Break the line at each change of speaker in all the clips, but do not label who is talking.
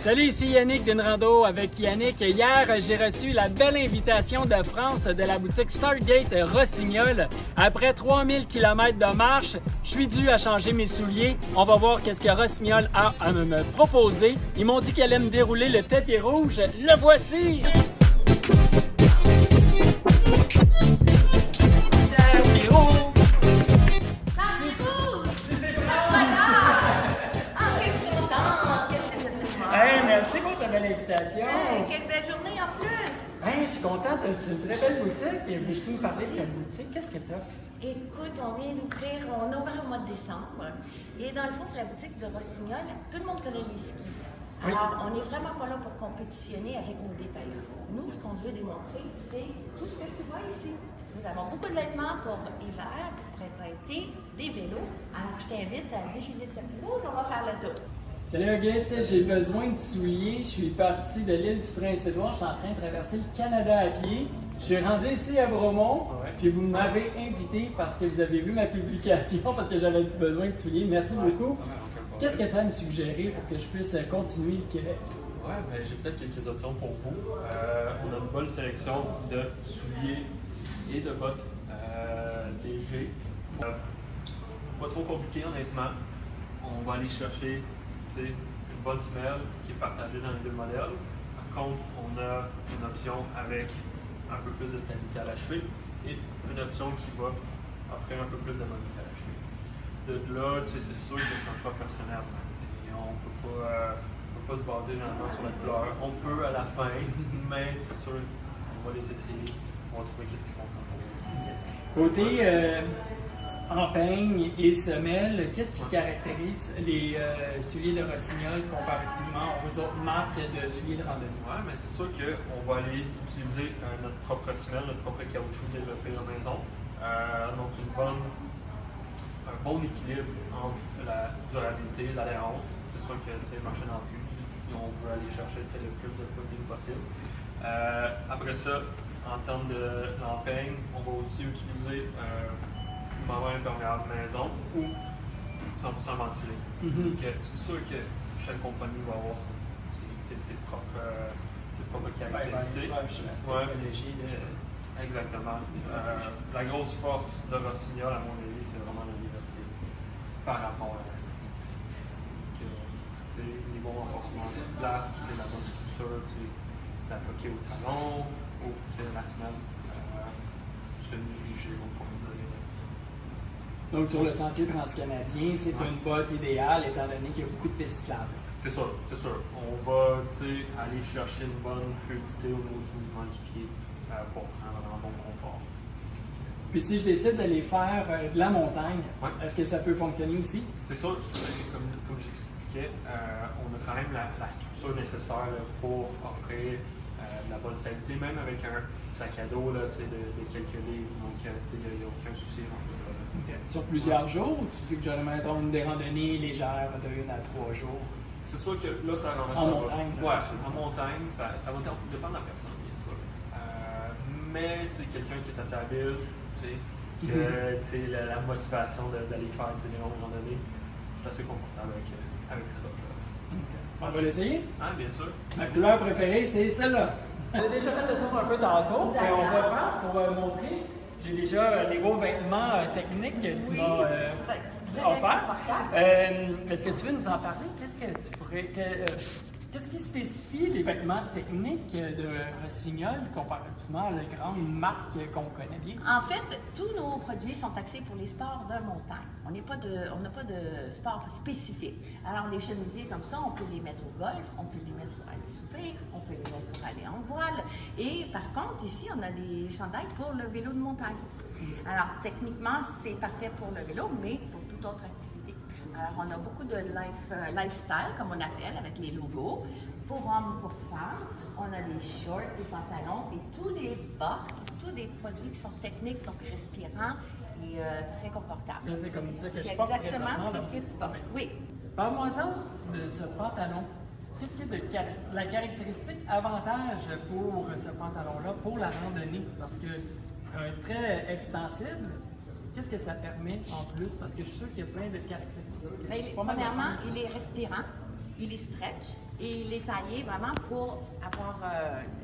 Salut, ici Yannick d'une rando avec Yannick. Hier, j'ai reçu la belle invitation de France de la boutique Stargate Rossignol. Après 3000 km de marche, je suis dû à changer mes souliers. On va voir qu'est-ce que Rossignol a à me proposer. Ils m'ont dit qu'elle allait me dérouler le tapis rouge. Le voici! Tapis rouge! Hey, merci pour ta belle invitation.
Hey, quelle belle journée en plus!
Hey, je suis contente, c'est une très belle boutique. Veux-tu me parler de ta boutique? Qu'est-ce que tu offres?
Écoute, on vient d'ouvrir, on a ouvert au mois de décembre. Et dans le fond, c'est la boutique de Rossignol. Tout le monde connaît les skis.
Oui.
Alors, on n'est vraiment pas là pour compétitionner avec nos détaillants. Nous, ce qu'on veut démontrer, c'est tout ce que tu vois ici. Nous avons beaucoup de vêtements pour hiver, pour printemps-été, des vélos. Alors, je t'invite à défiler le tapis rouge, on va faire le tour.
Salut Auguste, j'ai besoin de souliers. Je suis parti de l'île du Prince-Édouard. Je suis en train de traverser le Canada à pied. Je suis rendu ici à Bromont. Puis vous m'avez invité parce que vous avez vu ma publication, parce que j'avais besoin de souliers. Merci beaucoup. Qu'est-ce que tu as à me suggérer pour que je puisse continuer le Québec?
Ouais, ben, j'ai peut-être quelques options pour vous. On a une bonne sélection de souliers et de bottes légers. Pas trop compliqué, honnêtement. On va aller chercher une bonne semelle qui est partagée dans les deux modèles. Par contre, on a une option avec un peu plus de stabilité à la cheville et une option qui va offrir un peu plus de mobilité à la cheville. De là, c'est sûr que c'est un choix personnel. On ne peut pas se baser généralement sur la couleur. On peut à la fin, mais c'est sûr, on va les essayer. On va trouver qu'est-ce qu'ils font quand on va.
Côté empeigne et semelle, qu'est-ce qui caractérise les souliers de Rossignol comparativement aux autres marques de souliers de randonnée?
Oui, mais c'est sûr qu'on va aller utiliser notre propre semelle, notre propre caoutchouc développé à la maison. Donc un bon équilibre entre la durabilité et l'adhérence. C'est sûr que marcher dans le pluie, on peut aller chercher le plus de footing possible. Après ça, en termes d'empeigne, on va aussi utiliser une membrane imperméable maison ou 100% ventilé. C'est sûr que chaque compagnie va avoir ses propres caractéristiques. Exactement. La grosse force de Rossignol, à mon avis, c'est vraiment la liberté par rapport à la stabilité. Niveau renforcement de place, la bonne structure, la coquille au talon, ou la semelle semi-rigide, on pourrait dire.
Donc, sur le sentier transcanadien, c'est une botte idéale étant donné qu'il y a beaucoup de pistes cyclables.
C'est sûr. On va aller chercher une bonne fluidité au niveau du mouvement du pied pour faire un bon confort.
Puis si je décide d'aller faire de la montagne, est-ce que ça peut fonctionner aussi?
C'est sûr, comme j'expliquais, on a quand même la structure nécessaire pour offrir de la bonne stabilité, même avec un sac à dos de quelques livres. Donc, il n'y a aucun souci rendu là.
Okay. Sur plusieurs jours, tu suggères mettre des randonnées légères de 1 à 3 jours?
C'est sûr que là, ça rend
en montagne.
Ouais, en montagne, ça va dépendre de la personne, bien sûr. Mais quelqu'un qui est assez habile, qui a la motivation d'aller faire des longues randonnées, je suis assez confortable avec cette botte-là.
Okay. On va l'essayer?
Ah, bien sûr.
Ma couleur préférée, c'est celle-là. J'ai déjà fait le tour un peu tantôt, et on va faire pour montrer. J'ai déjà les beaux vêtements techniques que tu m'as offerts. Est-ce que tu veux nous en parler? Qu'est-ce qui spécifie les vêtements techniques de Rossignol comparativement à la grande marque qu'on connaît bien?
En fait, tous nos produits sont axés pour les sports de montagne. On n'a pas de sport spécifique. Alors, les chemisiers comme ça, on peut les mettre au golf, on peut les mettre pour aller souper, on peut les mettre pour aller en voile. Et par contre, ici, on a des chandails pour le vélo de montagne. Alors, techniquement, c'est parfait pour le vélo, mais pour toute autre activité. Alors, on a beaucoup de lifestyle, comme on appelle, avec les logos. Pour hommes, pour femmes, on a des shorts, des pantalons et tous les bas, c'est tous des produits qui sont techniques, donc respirants et très confortables.
Ça, c'est comme ça que je
C'est
porte
exactement
présentement,
ce que tu portes. Oui.
Parle-moi-en de ce pantalon. Qu'est-ce qui est la caractéristique avantage pour ce pantalon-là, pour la randonnée? Parce que très extensible, qu'est-ce que ça permet en plus? Parce que je suis sûr qu'il y a plein de caractéristiques.
Premièrement, il est respirant, il est stretch, Et il est taillé vraiment pour avoir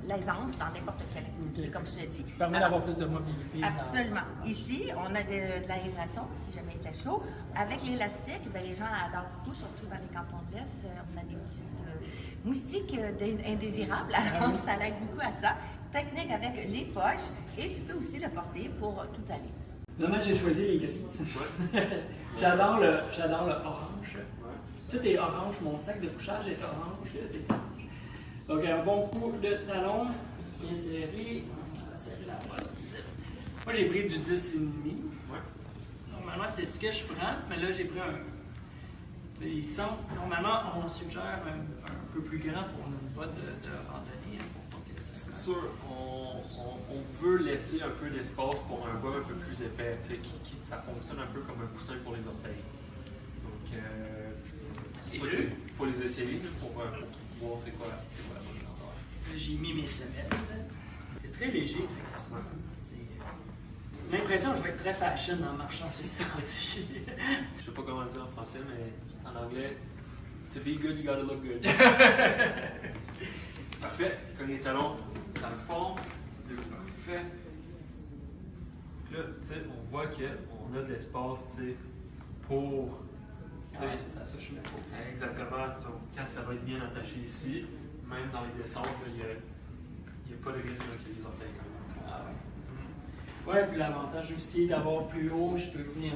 l'aisance dans n'importe quelle activité, comme je te dis.
Ça permet d'avoir plus de mobilité.
Absolument. Ici, on a de l'aération, si jamais il fait chaud. Avec l'élastique, ben, les gens adorent beaucoup, surtout dans les cantons de l'Est. On a des petites moustiques indésirables, alors ça l'aide beaucoup à ça. Technique avec les poches, et tu peux aussi le porter pour tout aller.
Là, moi, j'ai choisi les grises. J'adore le orange. Tout est orange, mon sac de couchage est orange, tout est orange. Donc, un bon coup de talon, bien serré. On va serrer la boîte. Moi, j'ai pris du 10,5. Normalement, c'est ce que je prends, mais là, j'ai pris un. Ils sont, normalement, on suggère un peu plus grand pour une boîte de randonnée.
C'est sûr, on veut laisser un peu d'espace pour un bas un peu plus épais, tu sais, ça fonctionne un peu comme un coussin pour les orteils. Donc, il faut les essayer pour voir c'est quoi la bonne grandeur.
J'ai mis mes semelles. C'est très léger, effectivement. J'ai l'impression que je vais être très fashion en marchant sur le sentier.
Je sais pas comment le dire en français, mais en anglais, to be good, you gotta look good. Parfait, comme les talons dans le fond, parfait. Là, tu sais, on voit qu'on a de l'espace, tu sais, pour.
Ça touche mes peaux.
Exactement. Quand ça va être bien attaché ici, même dans les descentes, il n'y a pas de risque que les orteils quand même.
Ah ouais. Ouais, puis l'avantage aussi d'avoir plus haut, je peux tenir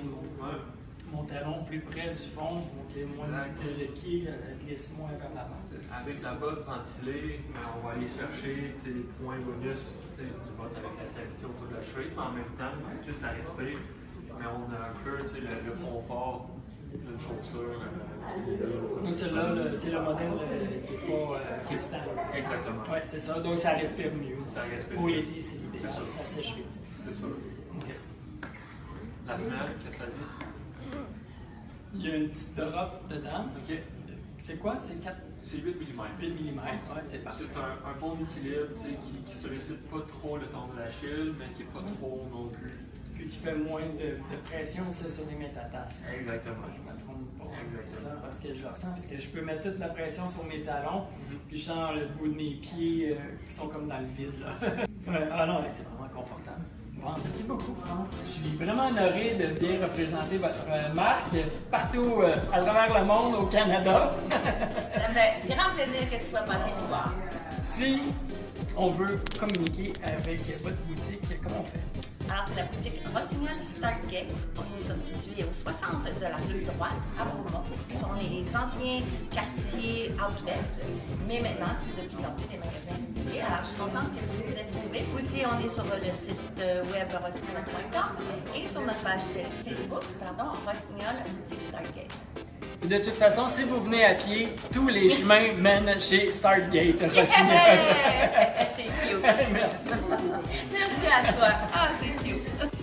mon talon plus près du fond pour que le pied glisse moins vers l'avant.
Avec la botte ventilée, on va aller chercher des points bonus, une botte avec la stabilité autour de la cheville, mais en même temps, parce que ça respire, mais on a un peu le confort d'une chaussure.
Donc celui-là, c'est le modèle qui n'est pas cristal.
Exactement.
Oui, c'est ça. Donc ça respire mieux.
Ça respire
pour
mieux.
l'été, c'est l'idéal. Ça sèche vite.
C'est sûr.
Okay.
La semelle, qu'est-ce que ça dit?
Il y a une petite drop dedans.
OK.
C'est quoi? C'est 4?
C'est 8 mm.
8 mm, ouais, c'est parfait.
C'est un bon équilibre qui ne sollicite pas trop le tendon de l'Achille, mais qui n'est pas trop non plus.
Puis qui fait moins de pression sur les métatarses.
Exactement.
Je me trompe pas.
Exactement.
C'est ça, parce que je le ressens, parce que je peux mettre toute la pression sur mes talons, puis je sens le bout de mes pieds qui sont comme dans le vide. Là. Ouais, ah non, c'est vraiment confortable. Bon, merci beaucoup, France. Je suis vraiment honoré de bien représenter votre marque partout à travers le monde, au Canada.
Ça me fait grand plaisir que tu sois passé nous voir.
Si on veut communiquer avec votre boutique, comment on fait?
Alors, c'est la boutique Rossignol Stargate. Nous sommes situés au 60 de la rue droite à Beaumont. Ce sont les anciens quartiers outlet, mais maintenant, c'est de plus en plus des magasins réguliers. Alors, je suis contente que tu nous aies trouvés. Aussi, on est sur le site web rossignol.com et sur notre page Facebook, Rossignol Boutique Stargate.
De toute façon, si vous venez à pied, tous les chemins mènent chez Stargate Rossignol.
C'est cute.
Merci beaucoup.
Merci à toi. Ah, c'est cute.